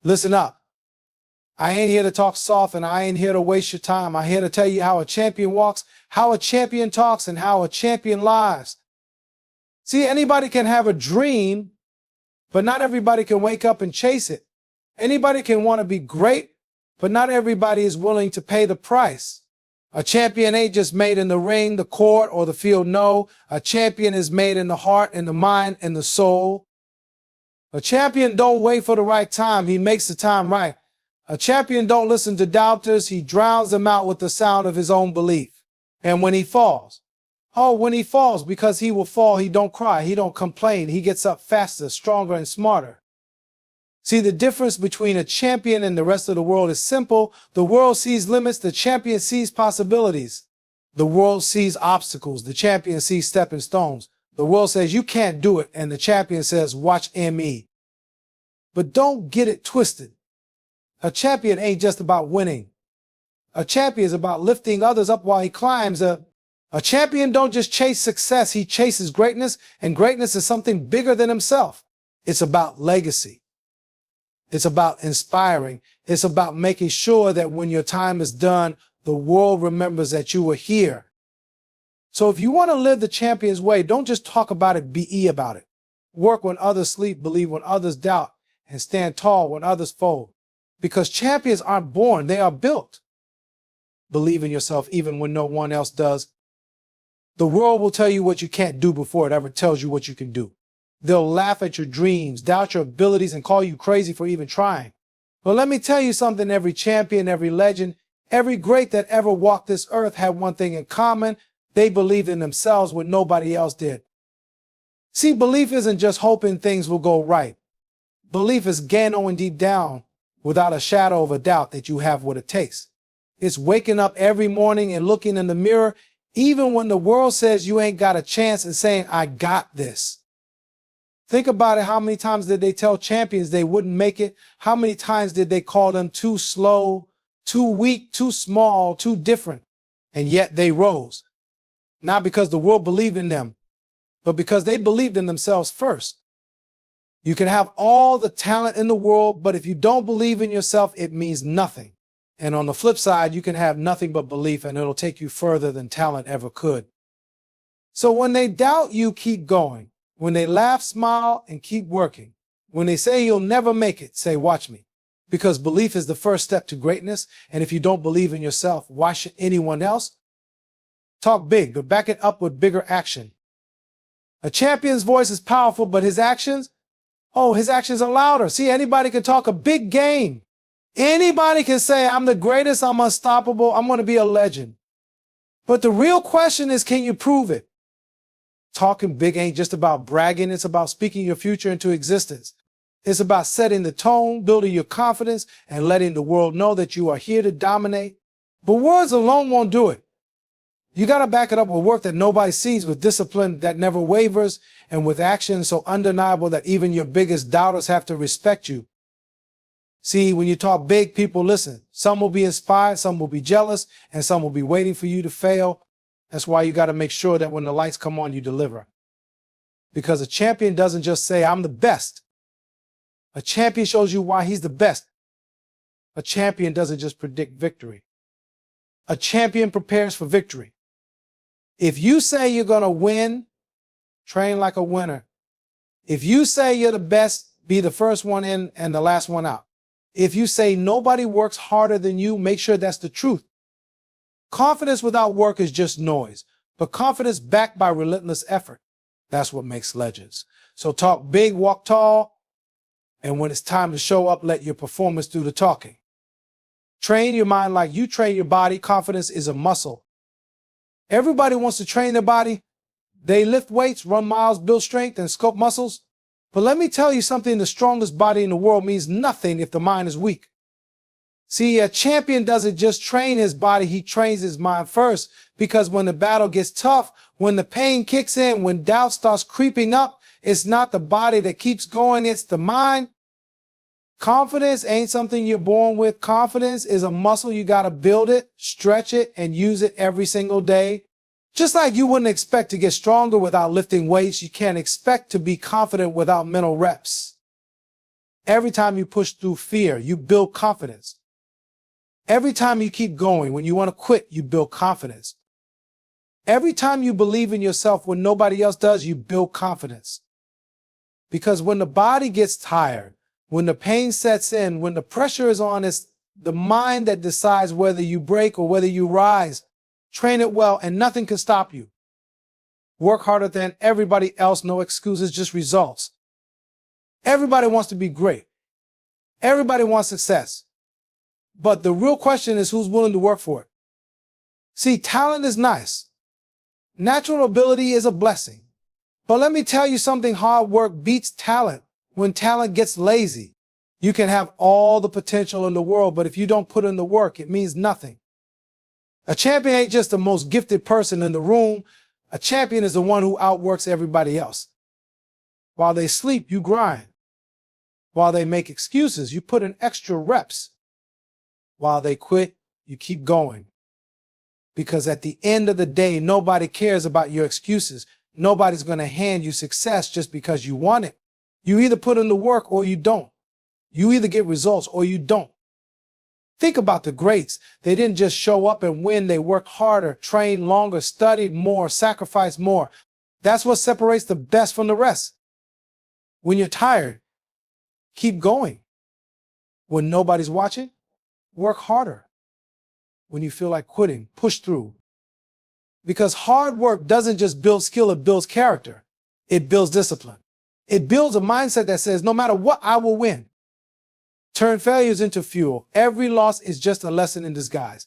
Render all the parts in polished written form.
Listen up. I ain't here to talk soft and I ain't here to waste your time. I'm here to tell you how a champion walks, how a champion talks, and how a champion lives. See, anybody can have a dream, but not everybody can wake up and chase it. Anybody can want to be great, but not everybody is willing to pay the price. A champion ain't just made in the ring, the court, or the field. No, a champion is made in the heart, in the mind, and the soul. A champion don't wait for the right time. He makes the time right. A champion don't listen to doubters. He drowns them out with the sound of his own belief. And when he falls, because he will fall, he don't cry. He don't complain. He gets up faster, stronger, and smarter. See, the difference between a champion and the rest of the world is simple. The world sees limits. The champion sees possibilities. The world sees obstacles. The champion sees stepping stones. The world says, you can't do it. And the champion says, watch me. But don't get it twisted. A champion ain't just about winning. A champion is about lifting others up while he climbs. A champion don't just chase success. He chases greatness, and greatness is something bigger than himself. It's about legacy. It's about inspiring. It's about making sure that when your time is done, the world remembers that you were here. So if you want to live the champion's way, don't just talk about it, be about it. Work when others sleep, believe when others doubt, and stand tall when others fold. Because champions aren't born, they are built. Believe in yourself even when no one else does. The world will tell you what you can't do before it ever tells you what you can do. They'll laugh at your dreams, doubt your abilities, and call you crazy for even trying. But let me tell you something, every champion, every legend, every great that ever walked this earth had one thing in common. They believed in themselves when nobody else did. See, belief isn't just hoping things will go right. Belief is knowing deep down, without a shadow of a doubt, that you have what it takes. It's waking up every morning and looking in the mirror, even when the world says you ain't got a chance, and saying, I got this. Think about it. How many times did they tell champions they wouldn't make it? How many times did they call them too slow, too weak, too small, too different? And yet they rose. Not because the world believed in them, but because they believed in themselves first. You can have all the talent in the world, but if you don't believe in yourself, it means nothing. And on the flip side, you can have nothing but belief, and it'll take you further than talent ever could. So when they doubt you, keep going. When they laugh, smile, and keep working. When they say you'll never make it, say, watch me. Because belief is the first step to greatness. And if you don't believe in yourself, why should anyone else? Talk big, but back it up with bigger action. A champion's voice is powerful, but his actions are louder. See, anybody can talk a big game. Anybody can say, I'm the greatest, I'm unstoppable, I'm going to be a legend. But the real question is, can you prove it? Talking big ain't just about bragging. It's about speaking your future into existence. It's about setting the tone, building your confidence, and letting the world know that you are here to dominate. But words alone won't do it. You got to back it up with work that nobody sees, with discipline that never wavers, and with action so undeniable that even your biggest doubters have to respect you. See, when you talk big, people listen. Some will be inspired, some will be jealous, and some will be waiting for you to fail. That's why you got to make sure that when the lights come on, you deliver. Because a champion doesn't just say, I'm the best. A champion shows you why he's the best. A champion doesn't just predict victory. A champion prepares for victory. If you say you're going to win, train like a winner. If you say you're the best, be the first one in and the last one out. If you say nobody works harder than you, make sure that's the truth. Confidence without work is just noise, but confidence backed by relentless effort, that's what makes legends. So talk big, walk tall, and when it's time to show up, let your performance do the talking. Train your mind like you train your body. Confidence is a muscle. Everybody wants to train their body. They lift weights, run miles, build strength, and sculpt muscles. But let me tell you something, the strongest body in the world means nothing if the mind is weak. See, a champion doesn't just train his body, he trains his mind first. Because when the battle gets tough, when the pain kicks in, when doubt starts creeping up, it's not the body that keeps going, it's the mind. Confidence ain't something you're born with. Confidence is a muscle. You got to build it, stretch it, and use it every single day. Just like you wouldn't expect to get stronger without lifting weights, you can't expect to be confident without mental reps. Every time you push through fear, you build confidence. Every time you keep going, when you want to quit, you build confidence. Every time you believe in yourself when nobody else does, you build confidence. Because when the body gets tired, when the pain sets in, when the pressure is on, it's the mind that decides whether you break or whether you rise. Train it well and nothing can stop you. Work harder than everybody else, no excuses, just results. Everybody wants to be great. Everybody wants success. But the real question is who's willing to work for it. See, talent is nice. Natural ability is a blessing. But let me tell you something, hard work beats talent. When talent gets lazy, you can have all the potential in the world, but if you don't put in the work, it means nothing. A champion ain't just the most gifted person in the room. A champion is the one who outworks everybody else. While they sleep, you grind. While they make excuses, you put in extra reps. While they quit, you keep going. Because at the end of the day, nobody cares about your excuses. Nobody's going to hand you success just because you want it. You either put in the work or you don't. You either get results or you don't. Think about the greats. They didn't just show up and win. They worked harder, trained longer, studied more, sacrificed more. That's what separates the best from the rest. When you're tired, keep going. When nobody's watching, work harder. When you feel like quitting, push through. Because hard work doesn't just build skill, it builds character. It builds discipline. It builds a mindset that says, no matter what, I will win. Turn failures into fuel. Every loss is just a lesson in disguise.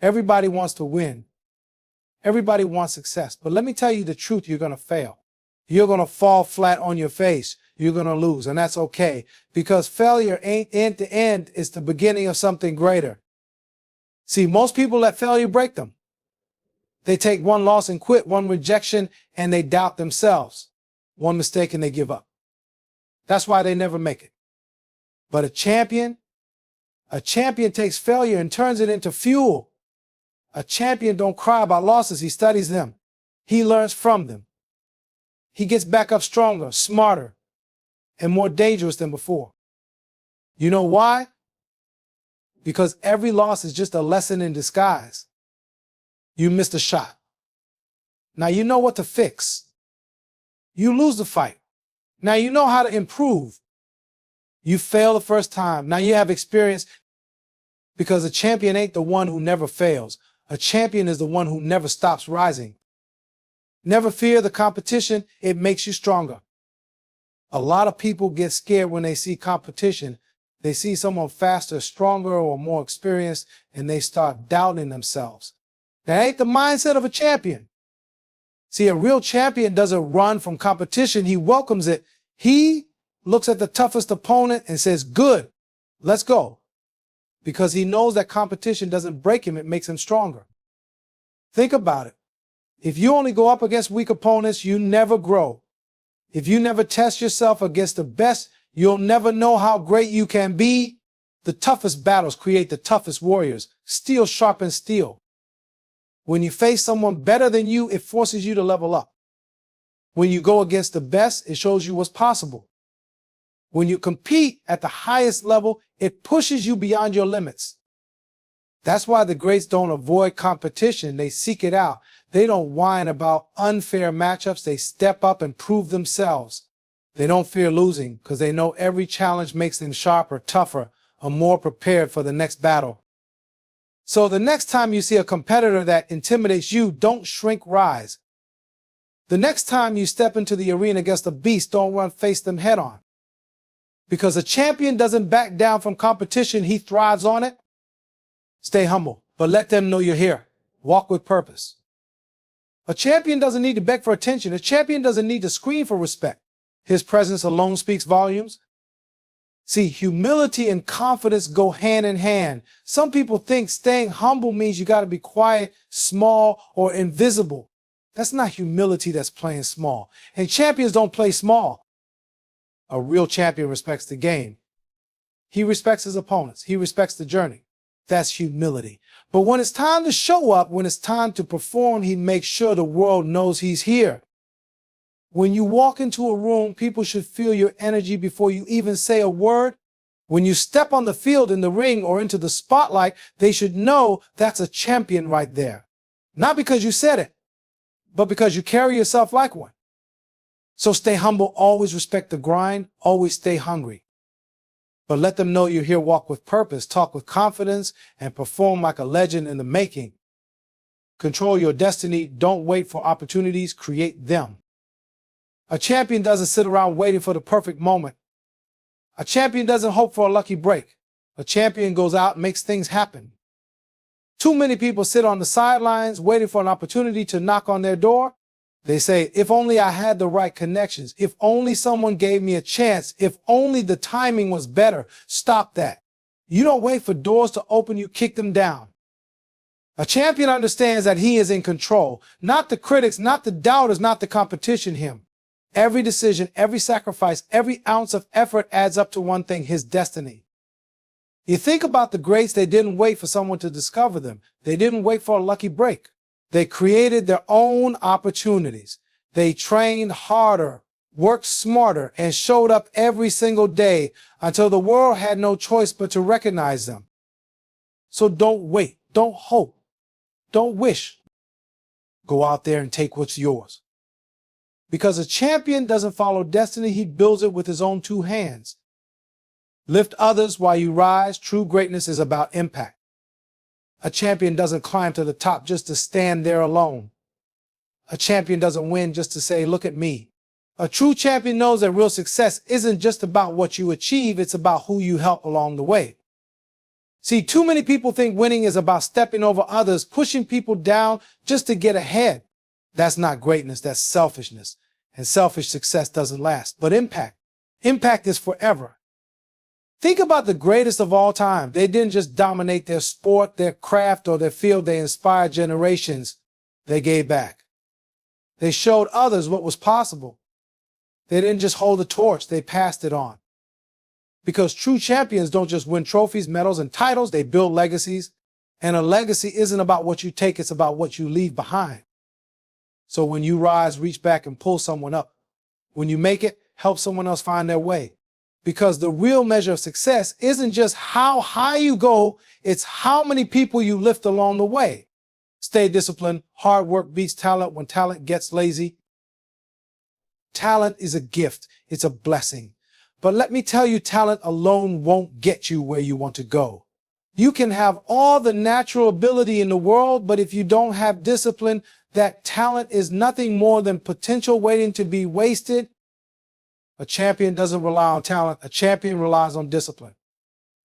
Everybody wants to win. Everybody wants success. But let me tell you the truth, you're going to fail. You're going to fall flat on your face. You're going to lose, and that's okay. Because failure ain't end to end. It's the beginning of something greater. See, most people let failure break them. They take one loss and quit, one rejection, and they doubt themselves. One mistake and they give up. That's why they never make it. But a champion takes failure and turns it into fuel. A champion don't cry about losses, he studies them. He learns from them. He gets back up stronger, smarter, and more dangerous than before. You know why? Because every loss is just a lesson in disguise. You missed a shot. Now you know what to fix. You lose the fight. Now you know how to improve. You fail the first time. Now you have experience. Because a champion ain't the one who never fails. A champion is the one who never stops rising. Never fear the competition. It makes you stronger. A lot of people get scared when they see competition. They see someone faster, stronger, or more experienced, and they start doubting themselves. That ain't the mindset of a champion. See, a real champion doesn't run from competition. He welcomes it. He looks at the toughest opponent and says, good, let's go. Because he knows that competition doesn't break him, it makes him stronger. Think about it. If you only go up against weak opponents, you never grow. If you never test yourself against the best, you'll never know how great you can be. The toughest battles create the toughest warriors. Steel sharpens steel. When you face someone better than you, it forces you to level up. When you go against the best, it shows you what's possible. When you compete at the highest level, it pushes you beyond your limits. That's why the greats don't avoid competition. They seek it out. They don't whine about unfair matchups. They step up and prove themselves. They don't fear losing because they know every challenge makes them sharper, tougher, or more prepared for the next battle. So the next time you see a competitor that intimidates you, don't shrink, rise. The next time you step into the arena against a beast, don't run, face them head on. Because a champion doesn't back down from competition, he thrives on it. Stay humble, but let them know you're here. Walk with purpose. A champion doesn't need to beg for attention. A champion doesn't need to scream for respect. His presence alone speaks volumes. See, humility and confidence go hand in hand. Some people think staying humble means you got to be quiet, small, or invisible. That's not humility, that's playing small. And champions don't play small. A real champion respects the game. He respects his opponents. He respects the journey. That's humility. But when it's time to show up, when it's time to perform, he makes sure the world knows he's here. When you walk into a room, people should feel your energy before you even say a word. When you step on the field, in the ring, or into the spotlight, they should know that's a champion right there. Not because you said it, but because you carry yourself like one. So stay humble, always respect the grind, always stay hungry. But let them know you're here, walk with purpose, talk with confidence, and perform like a legend in the making. Control your destiny, don't wait for opportunities, create them. A champion doesn't sit around waiting for the perfect moment. A champion doesn't hope for a lucky break. A champion goes out and makes things happen. Too many people sit on the sidelines waiting for an opportunity to knock on their door. They say, if only I had the right connections, if only someone gave me a chance, if only the timing was better. Stop that. You don't wait for doors to open, you kick them down. A champion understands that he is in control. Not the critics, not the doubters, not the competition, him. Every decision, every sacrifice, every ounce of effort adds up to one thing, his destiny. You think about the greats, they didn't wait for someone to discover them. They didn't wait for a lucky break. They created their own opportunities. They trained harder, worked smarter, and showed up every single day until the world had no choice but to recognize them. So don't wait, don't hope, don't wish. Go out there and take what's yours. Because a champion doesn't follow destiny, he builds it with his own two hands. Lift others while you rise. True greatness is about impact. A champion doesn't climb to the top just to stand there alone. A champion doesn't win just to say, look at me. A true champion knows that real success isn't just about what you achieve, it's about who you help along the way. See, too many people think winning is about stepping over others, pushing people down just to get ahead. That's not greatness, that's selfishness. And selfish success doesn't last. But impact is forever. Think about the greatest of all time. They didn't just dominate their sport, their craft, or their field. They inspired generations. They gave back. They showed others what was possible. They didn't just hold the torch, they passed it on. Because true champions don't just win trophies, medals, and titles, they build legacies. And a legacy isn't about what you take, it's about what you leave behind. So when you rise, reach back and pull someone up. When you make it, help someone else find their way. Because the real measure of success isn't just how high you go, it's how many people you lift along the way. Stay disciplined. Hard work beats talent when talent gets lazy. Talent is a gift. It's a blessing. But let me tell you, talent alone won't get you where you want to go. You can have all the natural ability in the world, but if you don't have discipline, that talent is nothing more than potential waiting to be wasted. A champion doesn't rely on talent. A champion relies on discipline.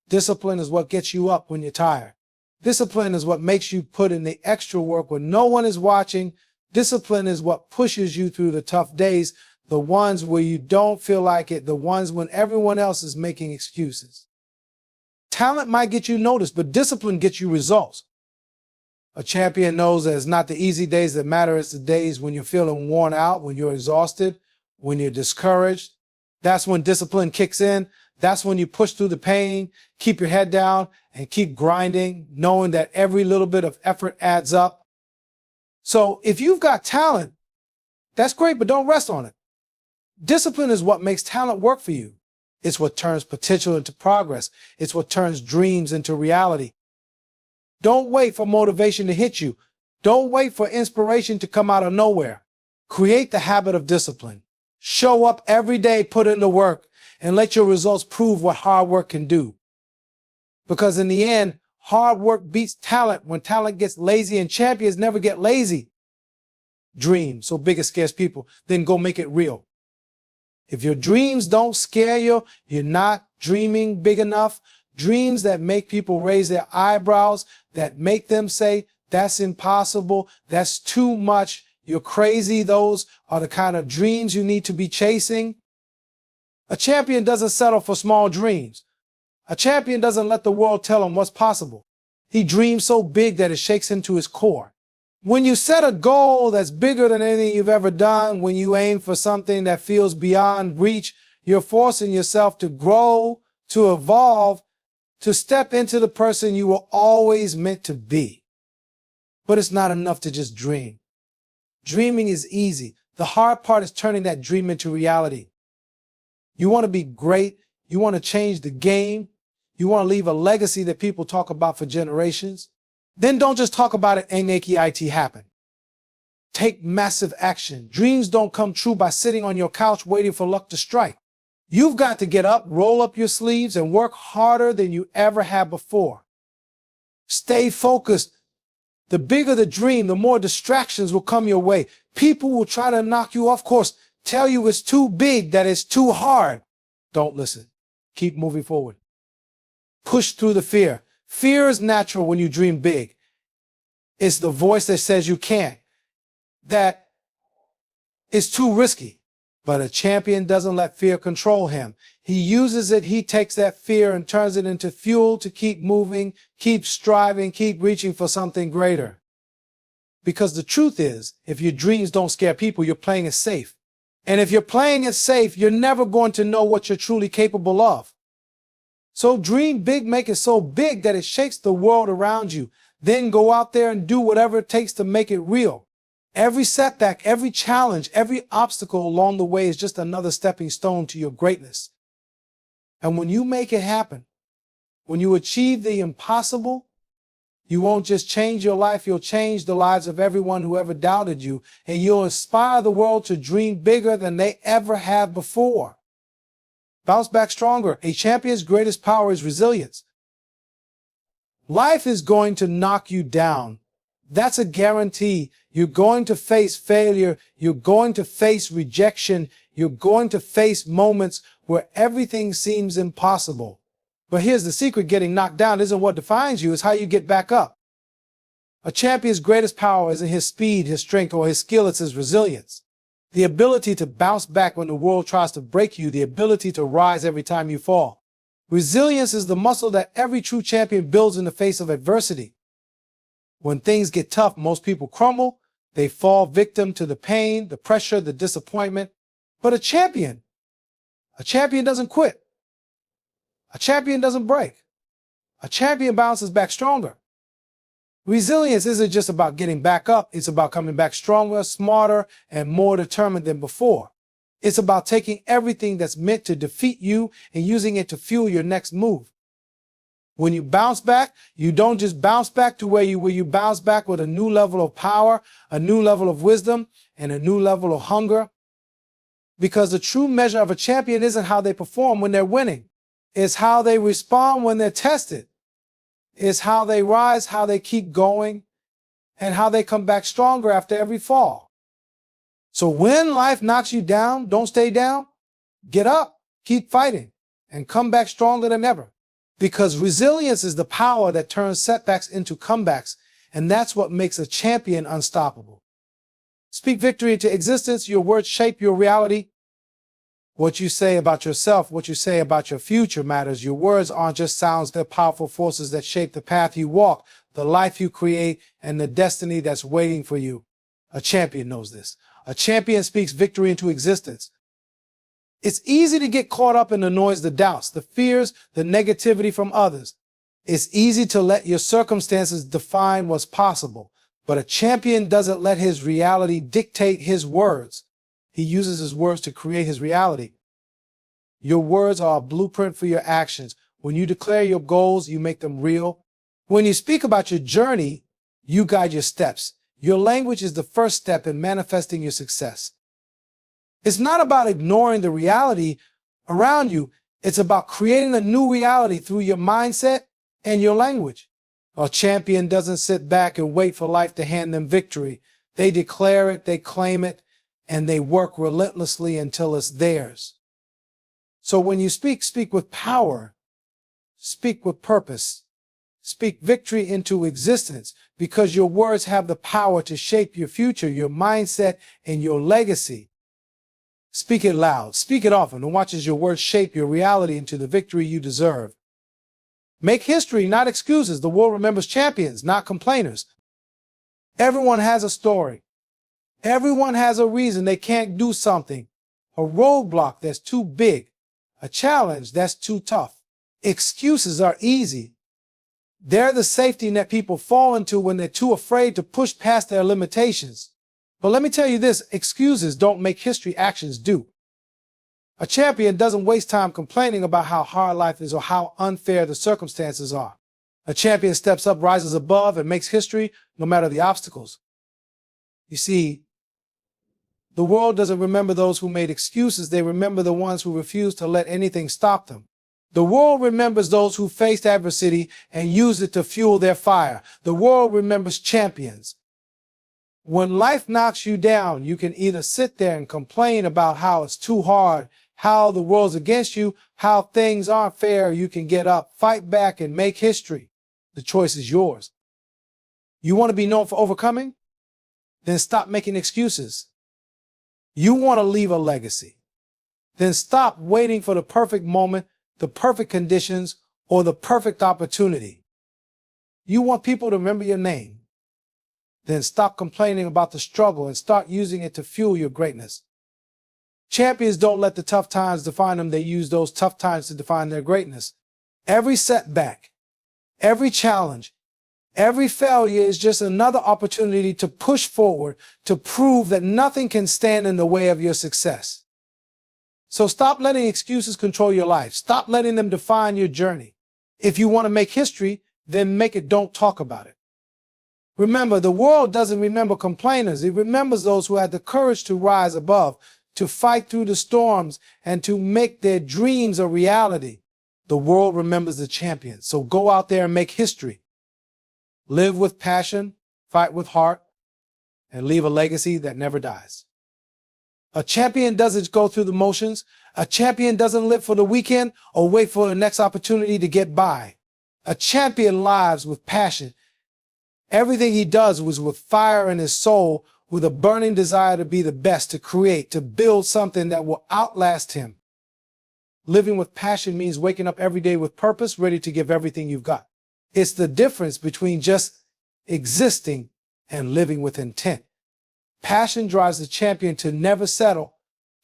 Discipline is what gets you up when you're tired. Discipline is what makes you put in the extra work when no one is watching. Discipline is what pushes you through the tough days, the ones where you don't feel like it, the ones when everyone else is making excuses. Talent might get you noticed, but discipline gets you results. A champion knows that it's not the easy days that matter, it's the days when you're feeling worn out, when you're exhausted, when you're discouraged. That's when discipline kicks in. That's when you push through the pain, keep your head down, and keep grinding, knowing that every little bit of effort adds up. So if you've got talent, that's great, but don't rest on it. Discipline is what makes talent work for you. It's what turns potential into progress. It's what turns dreams into reality. Don't wait for motivation to hit you. Don't wait for inspiration to come out of nowhere. Create the habit of discipline. Show up every day, put in the work, and let your results prove what hard work can do. Because in the end, hard work beats talent when talent gets lazy, and champions never get lazy. Dream so big it scares people, then go make it real. If your dreams don't scare you, you're not dreaming big enough. Dreams that make people raise their eyebrows, that make them say, that's impossible, that's too much, you're crazy, those are the kind of dreams you need to be chasing. A champion doesn't settle for small dreams. A champion doesn't let the world tell him what's possible. He dreams so big that it shakes him to his core. When you set a goal that's bigger than anything you've ever done, when you aim for something that feels beyond reach, you're forcing yourself to grow, to evolve, to step into the person you were always meant to be. But it's not enough to just dream. Dreaming is easy. The hard part is turning that dream into reality. You want to be great. You want to change the game. You want to leave a legacy that people talk about for generations. Then don't just talk about it and make it happen. Take massive action. Dreams don't come true by sitting on your couch waiting for luck to strike. You've got to get up, roll up your sleeves, and work harder than you ever have before. Stay focused. The bigger the dream, the more distractions will come your way. People will try to knock you off course, tell you it's too big, that it's too hard. Don't listen. Keep moving forward. Push through the fear. Fear is natural when you dream big. It's the voice that says you can't, that it's too risky. But a champion doesn't let fear control him. He uses it, he takes that fear and turns it into fuel to keep moving, keep striving, keep reaching for something greater. Because the truth is, if your dreams don't scare people, you're playing it safe. And if you're playing it safe, you're never going to know what you're truly capable of. So dream big, make it so big that it shakes the world around you. Then go out there and do whatever it takes to make it real. Every setback, every challenge, every obstacle along the way is just another stepping stone to your greatness. And when you make it happen, when you achieve the impossible, you won't just change your life, you'll change the lives of everyone who ever doubted you, and you'll inspire the world to dream bigger than they ever have before. Bounce back stronger. A champion's greatest power is resilience. Life is going to knock you down. That's a guarantee. You're going to face failure. You're going to face rejection. You're going to face moments where everything seems impossible. But here's the secret: getting knocked down isn't what defines you, it's how you get back up. A champion's greatest power isn't his speed, his strength, or his skill, it's his resilience. The ability to bounce back when the world tries to break you, the ability to rise every time you fall. Resilience is the muscle that every true champion builds in the face of adversity. When things get tough, most people crumble. They fall victim to the pain, the pressure, the disappointment. But a champion doesn't quit. A champion doesn't break. A champion bounces back stronger. Resilience isn't just about getting back up. It's about coming back stronger, smarter, and more determined than before. It's about taking everything that's meant to defeat you and using it to fuel your next move. When you bounce back, you don't just bounce back to where you bounce back with a new level of power, a new level of wisdom, and a new level of hunger. Because the true measure of a champion isn't how they perform when they're winning. It's how they respond when they're tested. It's how they rise, how they keep going, and how they come back stronger after every fall. So when life knocks you down, don't stay down. Get up, keep fighting, and come back stronger than ever. Because resilience is the power that turns setbacks into comebacks, and that's what makes a champion unstoppable. Speak victory into existence. Your words shape your reality. What you say about yourself, what you say about your future matters. Your words aren't just sounds, they're powerful forces that shape the path you walk, the life you create, and the destiny that's waiting for you. A champion knows this. A champion speaks victory into existence. It's easy to get caught up in the noise, the doubts, the fears, the negativity from others. It's easy to let your circumstances define what's possible. But a champion doesn't let his reality dictate his words. He uses his words to create his reality. Your words are a blueprint for your actions. When you declare your goals, you make them real. When you speak about your journey, you guide your steps. Your language is the first step in manifesting your success. It's not about ignoring the reality around you. It's about creating a new reality through your mindset and your language. A champion doesn't sit back and wait for life to hand them victory. They declare it, they claim it, and they work relentlessly until it's theirs. So when you speak, speak with power. Speak with purpose. Speak victory into existence, because your words have the power to shape your future, your mindset, and your legacy. Speak it loud, speak it often, and watch as your words shape your reality into the victory you deserve. Make history, not excuses. The world remembers champions, not complainers. Everyone has a story. Everyone has a reason they can't do something. A roadblock that's too big. A challenge that's too tough. Excuses are easy. They're the safety net people fall into when they're too afraid to push past their limitations. But let me tell you this, excuses don't make history, actions do. A champion doesn't waste time complaining about how hard life is or how unfair the circumstances are. A champion steps up, rises above, and makes history no matter the obstacles. You see, the world doesn't remember those who made excuses. They remember the ones who refused to let anything stop them. The world remembers those who faced adversity and used it to fuel their fire. The world remembers champions. When life knocks you down, you can either sit there and complain about how it's too hard, how the world's against you, how things aren't fair. You can get up, fight back, and make history. The choice is yours. You want to be known for overcoming? Then stop making excuses. You want to leave a legacy? Then stop waiting for the perfect moment, the perfect conditions, or the perfect opportunity. You want people to remember your name? Then stop complaining about the struggle and start using it to fuel your greatness. Champions don't let the tough times define them. They use those tough times to define their greatness. Every setback, every challenge, every failure is just another opportunity to push forward, to prove that nothing can stand in the way of your success. So stop letting excuses control your life. Stop letting them define your journey. If you want to make history, then make it. Don't talk about it. Remember, the world doesn't remember complainers. It remembers those who had the courage to rise above, to fight through the storms, and to make their dreams a reality. The world remembers the champions. So go out there and make history. Live with passion, fight with heart, and leave a legacy that never dies. A champion doesn't go through the motions. A champion doesn't live for the weekend or wait for the next opportunity to get by. A champion lives with passion. Everything he does was with fire in his soul, with a burning desire to be the best, to create, to build something that will outlast him. Living with passion means waking up every day with purpose, ready to give everything you've got. It's the difference between just existing and living with intent. Passion drives the champion to never settle,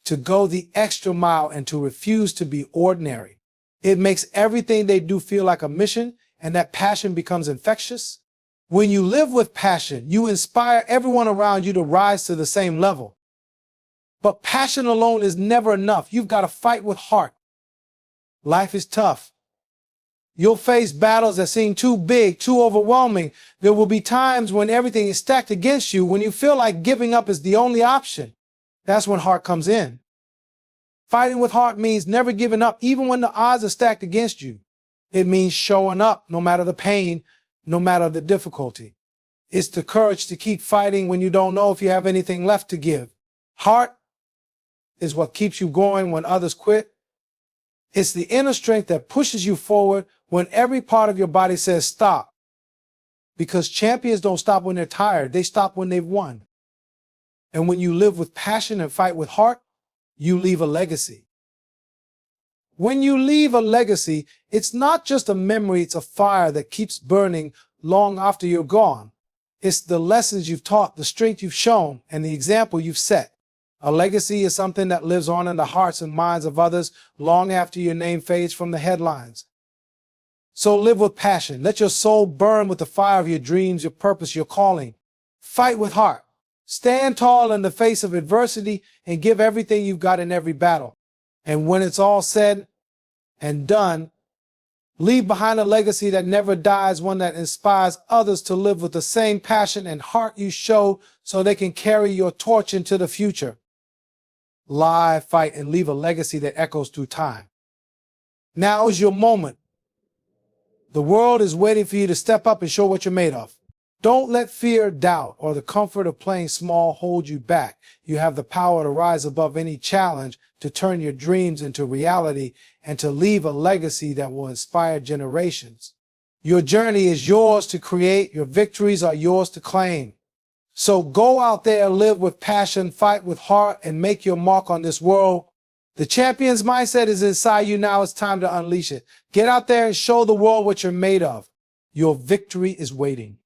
to go the extra mile, and to refuse to be ordinary. It makes everything they do feel like a mission, and that passion becomes infectious. When you live with passion, you inspire everyone around you to rise to the same level. But passion alone is never enough. You've got to fight with heart. Life is tough. You'll face battles that seem too big, too overwhelming. There will be times when everything is stacked against you, when you feel like giving up is the only option. That's when heart comes in. Fighting with heart means never giving up, even when the odds are stacked against you. It means showing up no matter the pain, no matter the difficulty. It's the courage to keep fighting when you don't know if you have anything left to give. Heart is what keeps you going when others quit. It's the inner strength that pushes you forward when every part of your body says stop. Because champions don't stop when they're tired. They stop when they've won. And when you live with passion and fight with heart, you leave a legacy. When you leave a legacy, it's not just a memory, it's a fire that keeps burning long after you're gone. It's the lessons you've taught, the strength you've shown, and the example you've set. A legacy is something that lives on in the hearts and minds of others long after your name fades from the headlines. So live with passion. Let your soul burn with the fire of your dreams, your purpose, your calling. Fight with heart. Stand tall in the face of adversity and give everything you've got in every battle. And when it's all said and done, leave behind a legacy that never dies, one that inspires others to live with the same passion and heart you show so they can carry your torch into the future. Live, fight, and leave a legacy that echoes through time. Now is your moment. The world is waiting for you to step up and show what you're made of. Don't let fear, doubt, or the comfort of playing small hold you back. You have the power to rise above any challenge, to turn your dreams into reality, and to leave a legacy that will inspire generations. Your journey is yours to create. Your victories are yours to claim. So go out there, live with passion, fight with heart, and make your mark on this world. The champion's mindset is inside you now. It's time to unleash it. Get out there and show the world what you're made of. Your victory is waiting.